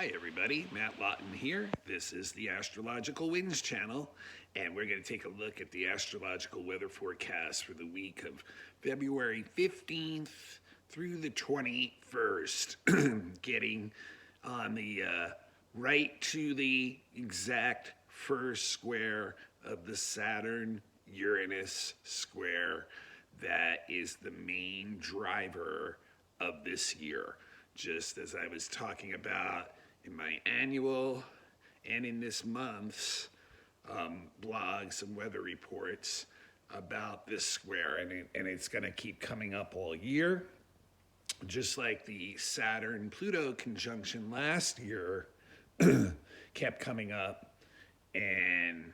Hi everybody, Matt Lawton here. This is the Astrological Winds channel, and we're going to take a look at the astrological weather forecast for the week of February 15th through the 21st, getting on the right to the exact first square of the Saturn Uranus square that is the main driver of this year. Just as I was talking about in my annual and in this month's blogs and weather reports about this square, and it's going to keep coming up all year, just like the Saturn-Pluto conjunction last year kept coming up and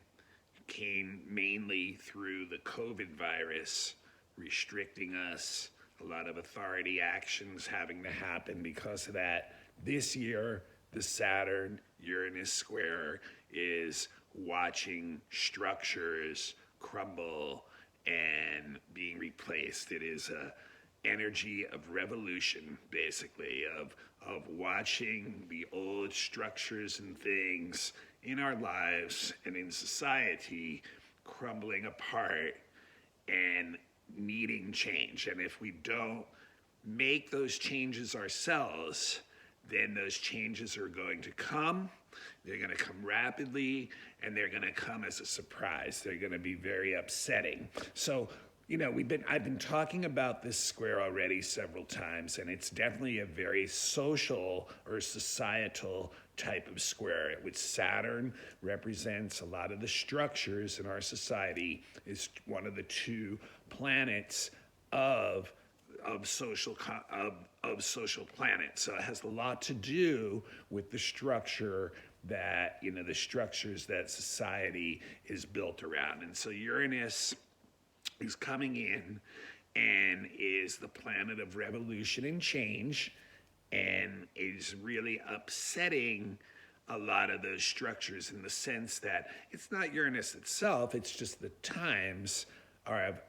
came mainly through the COVID virus restricting us, a lot of authority actions having to happen because of that. This year, the Saturn-Uranus square is watching structures crumble and being replaced. It is a energy of revolution, basically, of watching the old structures and things in our lives and in society crumbling apart and needing change. And if we don't make those changes ourselves, then those changes are going to come. They're going to come rapidly, and they're going to come as a surprise. They're going to be very upsetting. So, I've been talking about this square already several times, and it's definitely a very social or societal type of square, which Saturn represents a lot of the structures in our society, is one of the two planets of social planets. So it has a lot to do with the structure that, the structures that society is built around. And so Uranus is coming in and is the planet of revolution and change, and is really upsetting a lot of those structures in the sense that it's not Uranus itself, it's just the times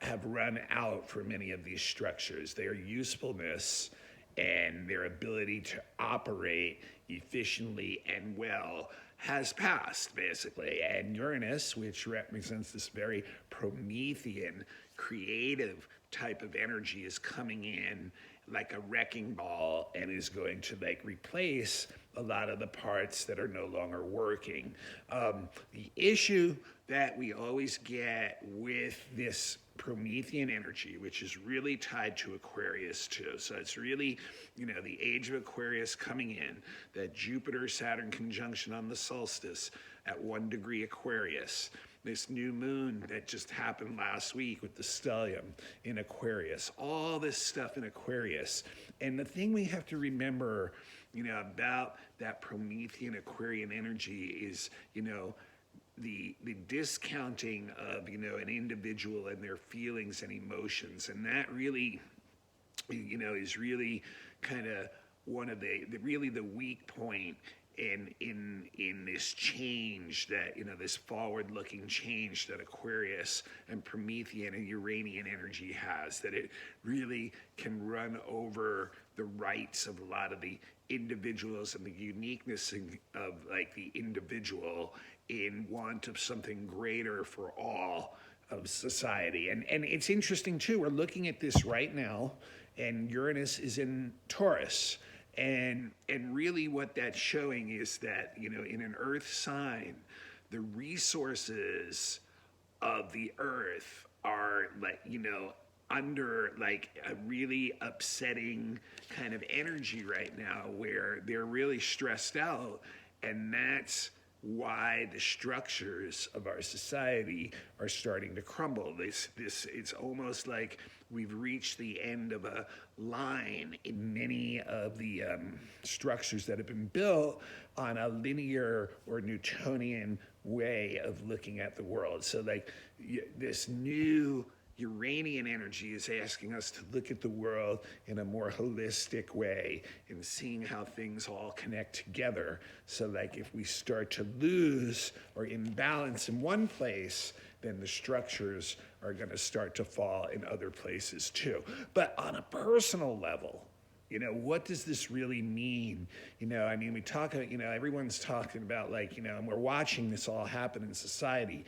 have run out for many of these structures. Their usefulness and their ability to operate efficiently and well has passed, basically. And Uranus, which represents this very Promethean, creative type of energy, is coming in like a wrecking ball and is going to replace a lot of the parts that are no longer working. The issue that we always get with this Promethean energy, which is really tied to Aquarius too. So it's really, the age of Aquarius coming in, that Jupiter-Saturn conjunction on the solstice at 1 degree Aquarius. This new moon that just happened last week with the stellium in Aquarius. All this stuff in Aquarius. And the thing we have to remember, about that Promethean Aquarian energy is, the discounting of, an individual and their feelings and emotions. And that really, is really kind of one of the weak point in this change that, this forward-looking change that Aquarius and Promethean and Uranian energy has, that it really can run over the rights of a lot of the individuals and the uniqueness of the individual in want of something greater for all of society. And it's interesting too, we're looking at this right now, and Uranus is in Taurus. And really what that's showing is that, in an earth sign, the resources of the earth are under a really upsetting kind of energy right now, where they're really stressed out. And that's why the structures of our society are starting to crumble. It's almost like we've reached the end of a line in many of the structures that have been built on a linear or Newtonian way of looking at the world. So this new Uranian energy is asking us to look at the world in a more holistic way and seeing how things all connect together. So if we start to lose or imbalance in one place, then the structures are going to start to fall in other places too. But on a personal level, What does this really mean? I mean, we talk, everyone's talking about like, and we're watching this all happen in society.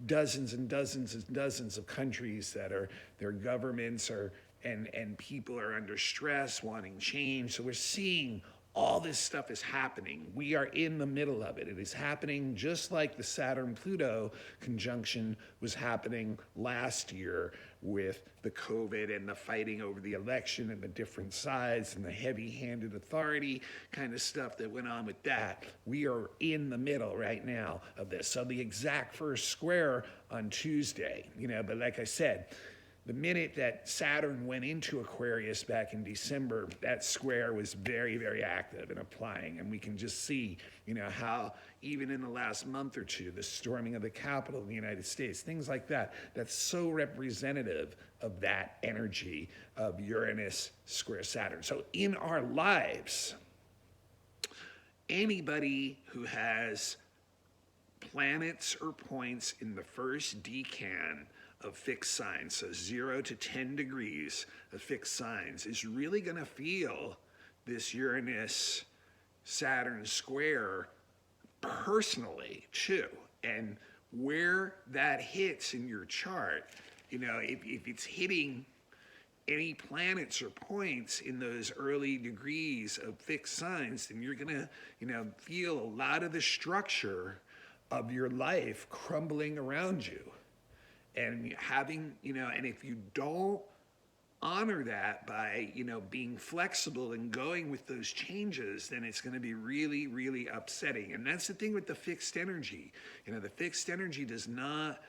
Dozens and dozens and dozens of countries that are, their governments are, and people are under stress, wanting change. So we're seeing all this stuff is happening. We are in the middle of it. It is happening just like the Saturn-Pluto conjunction was happening last year with the COVID and the fighting over the election and the different sides and the heavy-handed authority kind of stuff that went on with that. We are in the middle right now of this. So the exact first square on Tuesday, but like I said, the minute that Saturn went into Aquarius back in December, that square was very, very active and applying. And we can just see, how even in the last month or two, the storming of the Capitol in the United States, things like that, that's so representative of that energy of Uranus square Saturn. So in our lives, anybody who has planets or points in the first decan of fixed signs, so 0 to 10 degrees of fixed signs, is really going to feel this Uranus Saturn square personally too. And where that hits in your chart, if it's hitting any planets or points in those early degrees of fixed signs, then you're going to feel a lot of the structure of your life crumbling around you. And having, and if you don't honor that by, being flexible and going with those changes, then it's going to be really, really upsetting. And that's the thing with the fixed energy. The fixed energy does not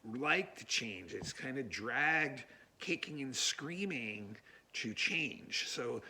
like to change. It's kind of dragged, kicking and screaming to change. So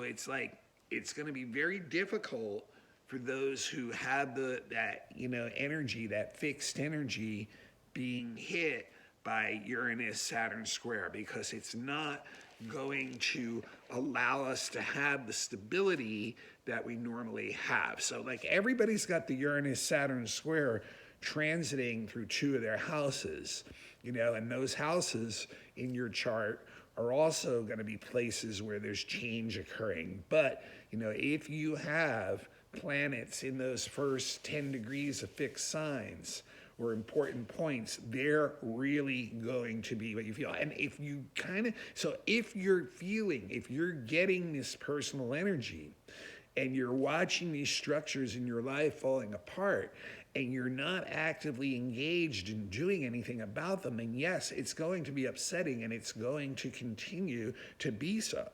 it's like, it's going to be very difficult for those who have that energy, that fixed energy being hit by Uranus Saturn square, because it's not going to allow us to have the stability that we normally have. So like everybody's got the Uranus Saturn square transiting through two of their houses, and those houses in your chart are also going to be places where there's change occurring. But, if you have planets in those first 10 degrees of fixed signs or important points, they're really going to be what you feel. And if you if you're getting this personal energy and you're watching these structures in your life falling apart and you're not actively engaged in doing anything about them, and yes, it's going to be upsetting and it's going to continue to be so.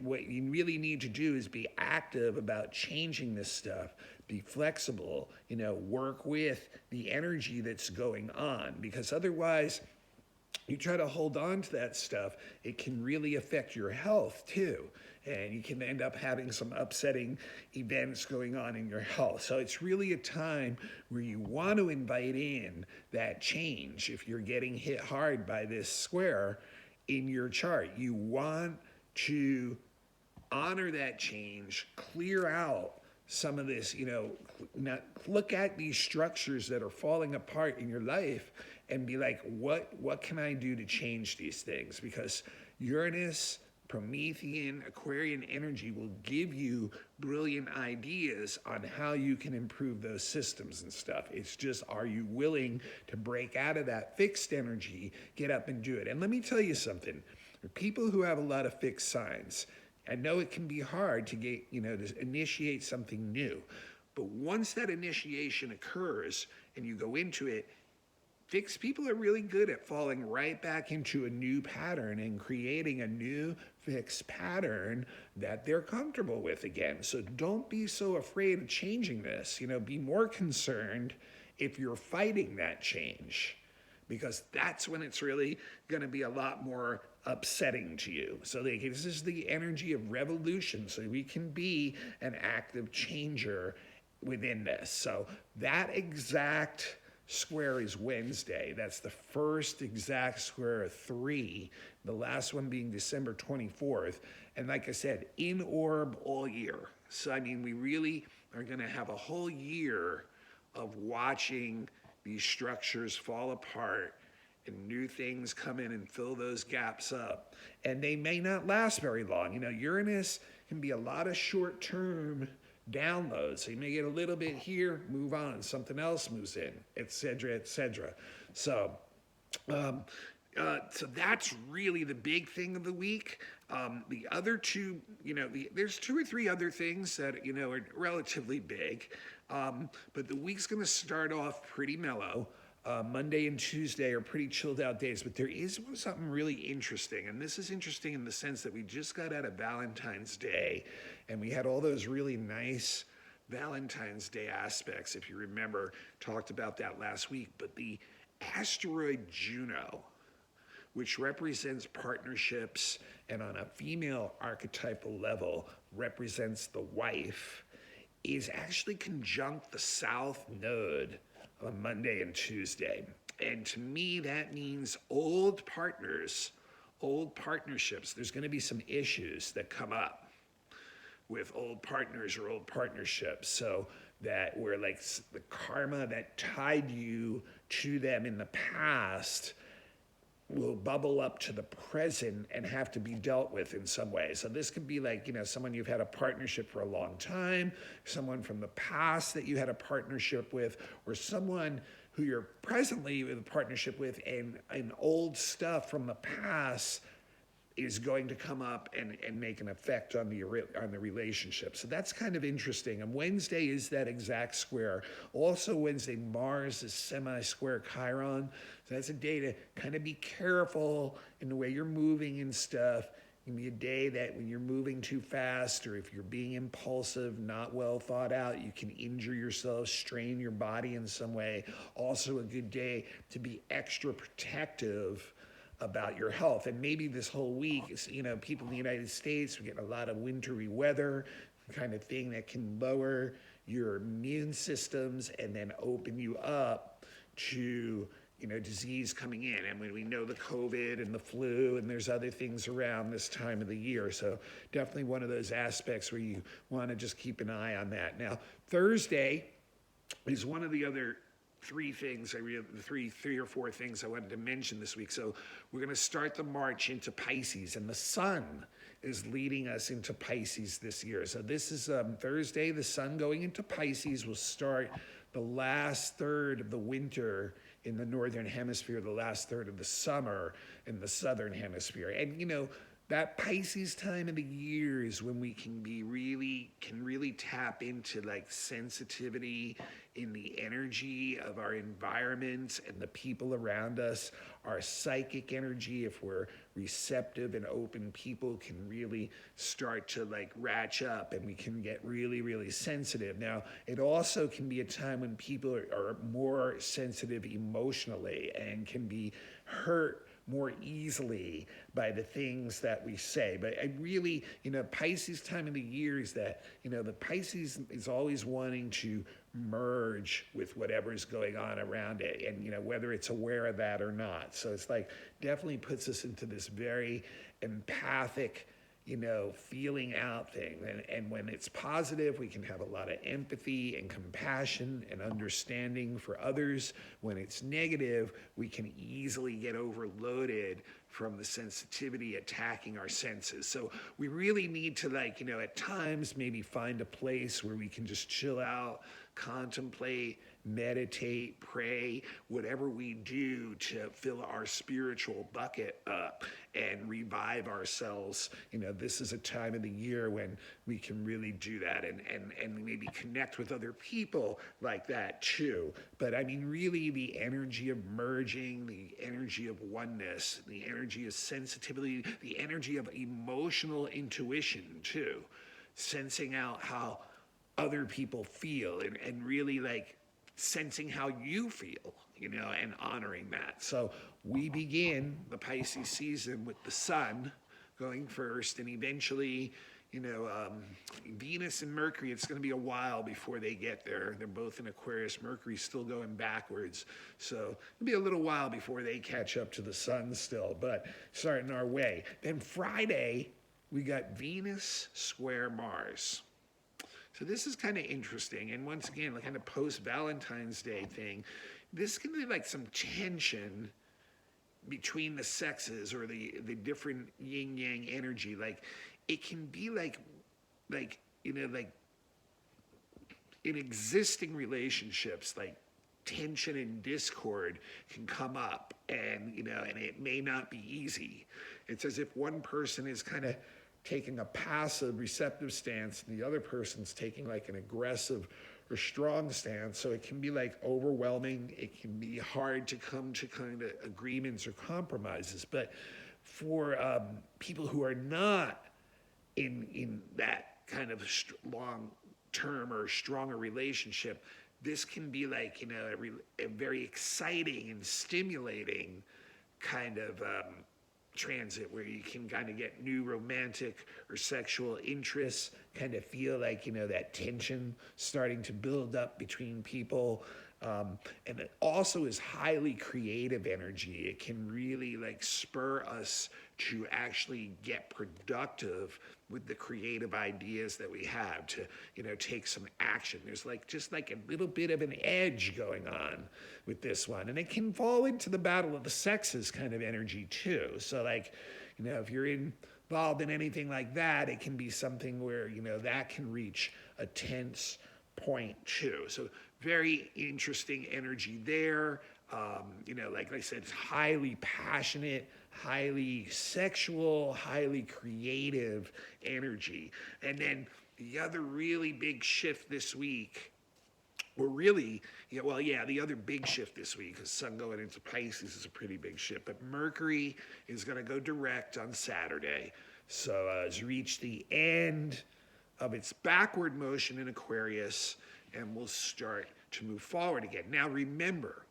What you really need to do is be active about changing this stuff, be flexible, work with the energy that's going on, because otherwise you try to hold on to that stuff, it can really affect your health too. And you can end up having some upsetting events going on in your health. So it's really a time where you want to invite in that change. If you're getting hit hard by this square in your chart, you want to honor that change, clear out some of this, not look at these structures that are falling apart in your life and be like, what can I do to change these things? Because Uranus, Promethean, Aquarian energy will give you brilliant ideas on how you can improve those systems and stuff. It's just, are you willing to break out of that fixed energy, get up and do it? And let me tell you something. For people who have a lot of fixed signs, I know it can be hard to get, to initiate something new. But once that initiation occurs and you go into it, fixed people are really good at falling right back into a new pattern and creating a new fixed pattern that they're comfortable with again. So don't be so afraid of changing this. Be more concerned if you're fighting that change, because that's when it's really going to be a lot more upsetting to you. So this is the energy of revolution. So we can be an active changer within this. So that exact square is Wednesday. That's the first exact square of 3, the last one being December 24th. And like I said, in orb all year. So, we really are going to have a whole year of watching these structures fall apart and new things come in and fill those gaps up. And they may not last very long. Uranus can be a lot of short-term downloads. So you may get a little bit here, move on, something else moves in, et cetera, et cetera. So that's really the big thing of the week. The other two, there's two or three other things that, are relatively big. But the week's going to start off pretty mellow. Monday and Tuesday are pretty chilled out days, but there is something really interesting. And this is interesting in the sense that we just got out of Valentine's Day and we had all those really nice Valentine's Day aspects. If you remember, talked about that last week. But the asteroid Juno, which represents partnerships and on a female archetypal level represents the wife, is actually conjunct the South Node on Monday and Tuesday. And to me, that means old partners, old partnerships. There's going to be some issues that come up with old partners or old partnerships. So that where like the karma that tied you to them in the past will bubble up to the present and have to be dealt with in some way. So this could be like, someone you've had a partnership for a long time, someone from the past that you had a partnership with, or someone who you're presently in a partnership with, and old stuff from the past is going to come up and make an effect on the relationship. So that's kind of interesting. And Wednesday is that exact square. Also Wednesday, Mars is semi-square Chiron. So that's a day to kind of be careful in the way you're moving and stuff. It can be a day that when you're moving too fast or if you're being impulsive, not well thought out, you can injure yourself, strain your body in some way. Also a good day to be extra protective about your health. And maybe this whole week, people in the United States, we get a lot of wintry weather, kind of thing that can lower your immune systems and then open you up to, disease coming in. And when we know the COVID and the flu and there's other things around this time of the year. So definitely one of those aspects where you want to just keep an eye on that. Now, Thursday is one of the other three or four things I wanted to mention this week. So we're going to start the march into Pisces, and the sun is leading us into Pisces this year. So this is Thursday. The sun going into Pisces will start the last third of the winter in the northern hemisphere, the last third of the summer in the southern hemisphere. And that Pisces time of the year is when we can really tap into like sensitivity in the energy of our environment and the people around us. Our psychic energy, if we're receptive and open people, can really start to like ratchet up and we can get really, really sensitive. Now, it also can be a time when people are more sensitive emotionally and can be hurt more easily by the things that we say. But I really, Pisces time of the year is that, the Pisces is always wanting to merge with whatever's going on around it, and, whether it's aware of that or not. So it's like, definitely puts us into this very empathic, feeling out thing. And when it's positive, we can have a lot of empathy and compassion and understanding for others. When it's negative, we can easily get overloaded from the sensitivity attacking our senses. So we really need to at times maybe find a place where we can just chill out, contemplate, meditate, pray, whatever we do to fill our spiritual bucket up and revive ourselves. This is a time of the year when we can really do that and maybe connect with other people like that too. But I mean, really the energy of merging, the energy of oneness, the energy of sensitivity, the energy of emotional intuition too, sensing out how other people feel and really sensing how you feel, and honoring that. So we begin the Pisces season with the sun going first, and eventually, Venus and Mercury, it's going to be a while before they get there. They're both in Aquarius. Mercury's still going backwards. So it'll be a little while before they catch up to the sun still, but starting our way. Then Friday, we got Venus square Mars. So this is kind of interesting. And once again, kind of post-Valentine's Day thing, this can be like some tension between the sexes, or the different yin yang energy. Like it can be like like in existing relationships, like tension and discord can come up, and and it may not be easy. It's as if one person is kind of taking a passive receptive stance and the other person's taking like an aggressive or strong stance. So it can be like overwhelming. It can be hard to come to kind of agreements or compromises. But for people who are not in that kind of long term or stronger relationship, this can be like a very exciting and stimulating kind of transit, where you can kind of get new romantic or sexual interests, kind of feel like that tension starting to build up between people. And it also is highly creative energy. It can really like spur us to actually get productive with the creative ideas that we have, to take some action. There's like just like a little bit of an edge going on with this one, and it can fall into the battle of the sexes kind of energy too. So like if you're involved in anything like that, it can be something where that can reach a tense point too. So very interesting energy there. Like I said, it's highly passionate, highly sexual, highly creative energy. And then the other really big shift this week, or really, the other big shift this week, because Sun going into Pisces is a pretty big shift, but Mercury is going to go direct on Saturday. So it's reached the end of its backward motion in Aquarius, and we'll start to move forward again. Now remember,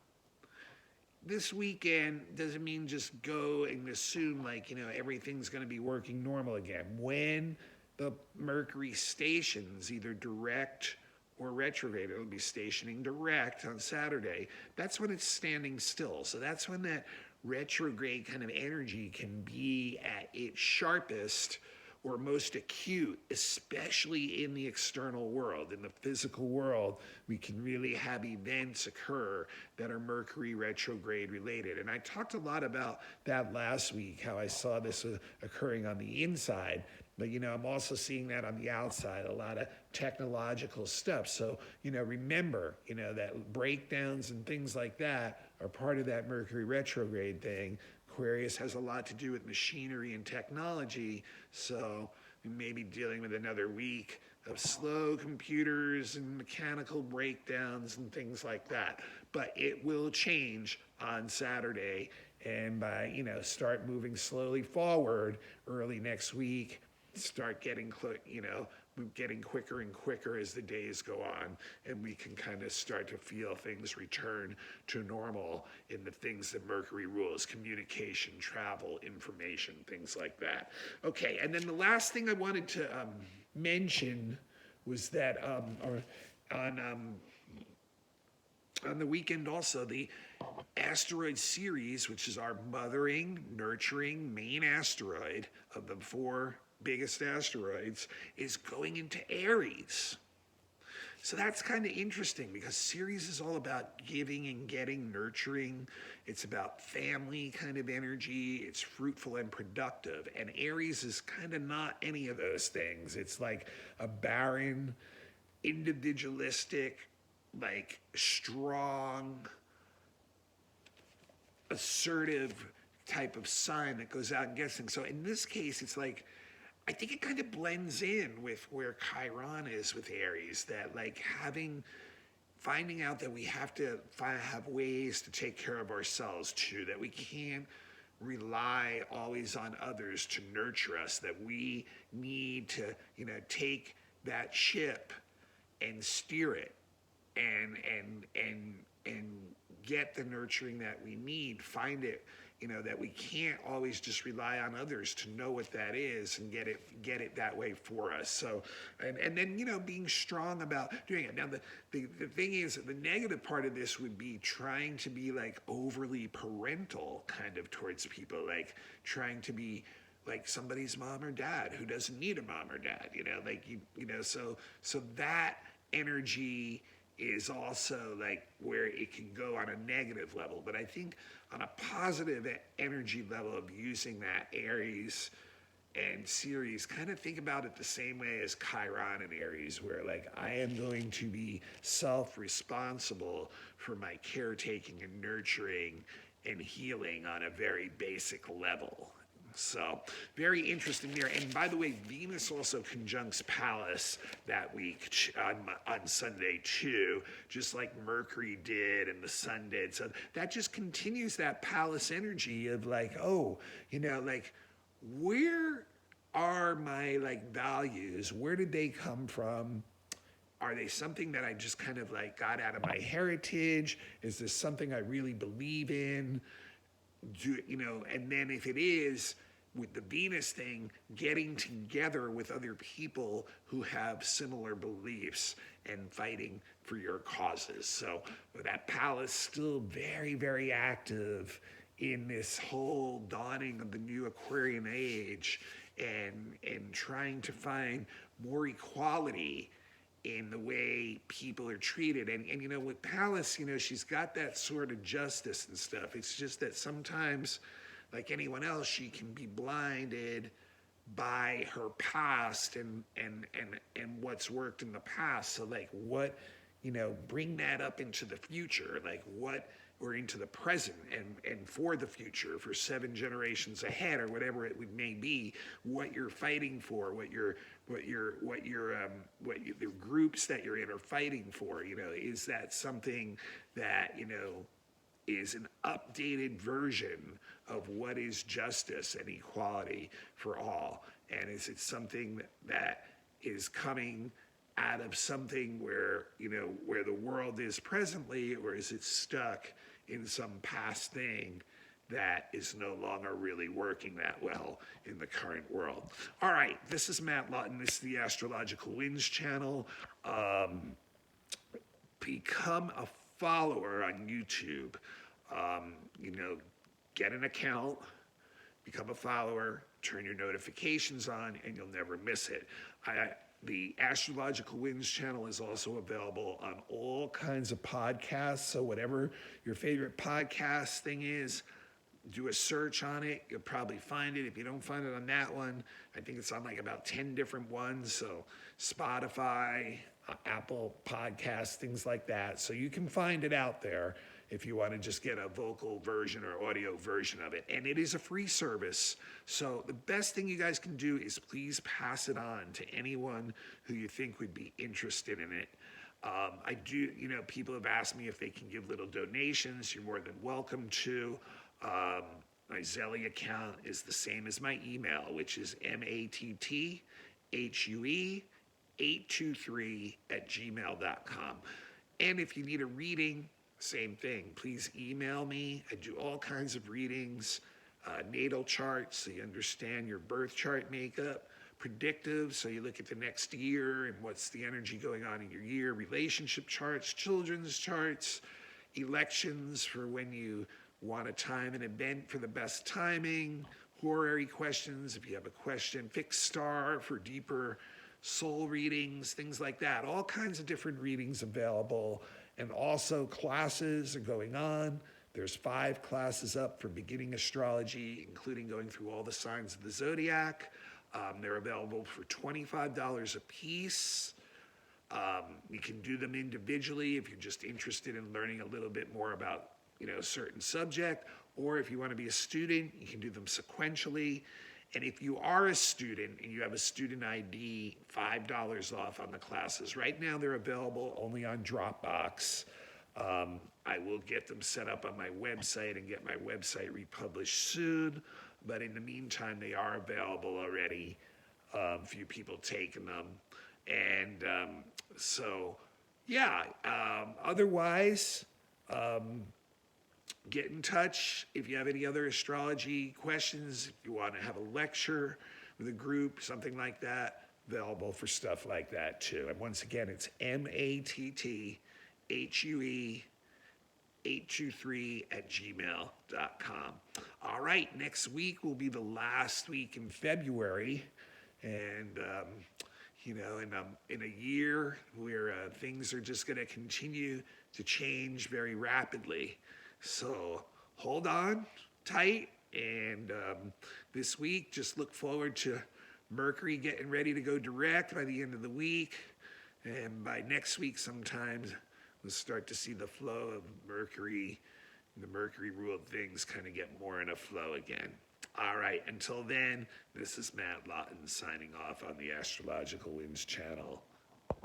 this weekend doesn't mean just go and assume like, everything's going to be working normal again. When the Mercury stations either direct or retrograde, it'll be stationing direct on Saturday. That's when it's standing still. So that's when that retrograde kind of energy can be at its sharpest or most acute, especially in the external world. In the physical world, we can really have events occur that are Mercury retrograde related. And I talked a lot about that last week, how I saw this occurring on the inside. But, I'm also seeing that on the outside, a lot of technological stuff. So, remember, that breakdowns and things like that are part of that Mercury retrograde thing. Aquarius has a lot to do with machinery and technology, so we may be dealing with another week of slow computers and mechanical breakdowns and things like that. But it will change on Saturday, and by, start moving slowly forward early next week, start getting getting quicker and quicker as the days go on, and we can kind of start to feel things return to normal in the things that Mercury rules: communication, travel, information, things like that. Okay, and then the last thing I wanted to mention was that on the weekend also, the asteroid Ceres, which is our mothering, nurturing main asteroid of the four biggest asteroids, is going into Aries. So that's kind of interesting, because Ceres is all about giving and getting, nurturing. It's about family kind of energy. It's fruitful and productive. And Aries is kind of not any of those things. It's like a barren, individualistic, like strong, assertive type of sign that goes out and gets things. So in this case, it's like, I think it kind of blends in with where Chiron is with Aries, that like finding out that we have to have ways to take care of ourselves too, that we can't rely always on others to nurture us, that we need to, take that ship and steer it and get the nurturing that we need, find it, that we can't always just rely on others to know what that is and get it that way for us. So, and then, being strong about doing it. Now, the thing is, the negative part of this would be trying to be like overly parental kind of towards people, like trying to be like somebody's mom or dad who doesn't need a mom or dad, so that energy is also like where it can go on a negative level. But I think on a positive energy level of using that Aries and Ceres, kind of think about it the same way as Chiron and Aries, where like I am going to be self-responsible for my caretaking and nurturing and healing on a very basic level. So very interesting there. And by the way, Venus also conjuncts Pallas that week on Sunday too, just like Mercury did and the Sun did. So that just continues that Pallas energy of like, oh, like where are my like values? Where did they come from? Are they something that I just kind of like got out of my heritage? Is this something I really believe in? And then if it is, with the Venus thing, getting together with other people who have similar beliefs and fighting for your causes. So that Pallas still very, very active in this whole dawning of the new Aquarian age and trying to find more equality in the way people are treated. And with Pallas, she's got that sort of justice and stuff. It's just that sometimes, like anyone else, she can be blinded by her past and what's worked in the past. So like what, bring that up into the future, like what, or into the present and for the future, for 7 generations ahead or whatever it may be, what you're fighting for, what the groups that you're in are fighting for. Is that something that is an updated version of what is justice and equality for all? And is it something that is coming out of something where the world is presently, or is it stuck in some past thing that is no longer really working that well in the current world? All right, this is Matt Lawton. This is the Astrological Winds channel. Become a follower on YouTube. Get an account, become a follower, turn your notifications on, and you'll never miss it. The Astrological Winds channel is also available on all kinds of podcasts. So whatever your favorite podcast thing is, do a search on it. You'll probably find it. If you don't find it on that one, I think it's on like about 10 different ones. So Spotify, Apple Podcasts, things like that. So you can find it out there if you want to just get a vocal version or audio version of it. And it is a free service. So the best thing you guys can do is please pass it on to anyone who you think would be interested in it. I do, people have asked me if they can give little donations. You're more than welcome to. My Zelle account is the same as my email, which is matthue823@gmail.com. And if you need a reading, same thing. Please email me. I do all kinds of readings, natal charts, so you understand your birth chart makeup, predictive, so you look at the next year and what's the energy going on in your year, relationship charts, children's charts, elections for when you want to time an event for the best timing, horary questions, if you have a question, fixed star for deeper soul readings, things like that. All kinds of different readings available. And also classes are going on. There's 5 classes up for beginning astrology, including going through all the signs of the zodiac. They're available for $25 a piece. You can do them individually if you're just interested in learning a little bit more about a certain subject, or if you want to be a student, you can do them sequentially. And if you are a student and you have a student ID, $5 off on the classes. Right now they're available only on Dropbox. I will get them set up on my website and get my website republished soon. But in the meantime, they are available already. A few people taking them. And otherwise, get in touch if you have any other astrology questions, if you want to have a lecture with a group, something like that, available for stuff like that too. And once again, it's matthue823@gmail.com. All right, next week will be the last week in February. And in a year where things are just going to continue to change very rapidly. So hold on tight. And this week, just look forward to Mercury getting ready to go direct by the end of the week. And by next week, sometimes we'll start to see the flow of Mercury, the Mercury ruled things kind of get more in a flow again. All right, until then, this is Matt Lawton signing off on the Astrological Winds channel.